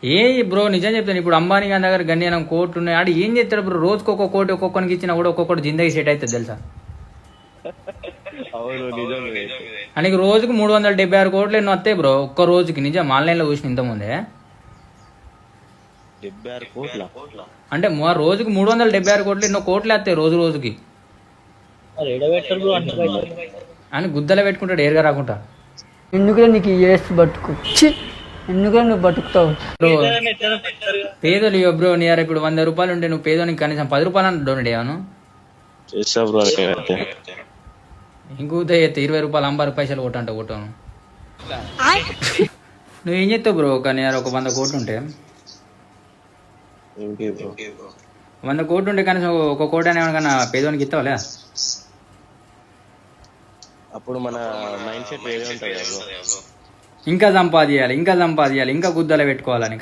ఏ bro నిజం చెప్తాను, ఇప్పుడు అంబానీ గారి దగ్గర గన్యానం కోట్లు ఉన్నాయి. ఆడు ఏం చేస్తాడు బ్రో, రోజుకి ఒక్కొక్క కోటి ఒక్కొక్కరికి ఇచ్చినా కూడా ఒక్కొక్కటి జిందగీ సెట్ అవుతుంది తెలుసా. ఆయనకి రోజుకి 376 కోట్లు ఎన్నో వస్తాయి బ్రో ఒక్క రోజుకి. నిజం ఆన్లైన్ లో చూసిన ఇంతకుముందే. 76 కోట్ల అంటే రోజుకి 376 కోట్లు ఎన్నో కోట్లు వస్తాయి రోజు రోజుకి. అని గుద్దలో పెట్టుకుంటాడు ఏరుగా రాకుండా. ఎందుకులే నీకు ఏసు బతుకు, ఎందుకులే నువ్వు బతుకుతావు బ్రో. పేదలు ఇవ్వ బ్రో, నీ ఇప్పుడు 100 రూపాయలు ఉంటే నువ్వు పేదోనికి కనీసం 10 రూపాయలు డొనేట్ అయ్యాను. ఇంకూతే 20 రూపాయలు 50 పైసలు కొట్టంట కొట్టాను. నువ్వేం చేస్తావు బ్రో కానీ ఒక 100 కోట్లు ఉంటే? 100 కోట్లు ఉంటే కనీసం ఒక కోటి అని ఏమన్నా పేదోనికి ఇస్తావులే. అప్పుడు మన మైండ్ సెట్ వేరే ఉంటుంది. ఇంకా సంపాదించాలి ఇంకా గుద్దలు పెట్టుకోవాలని.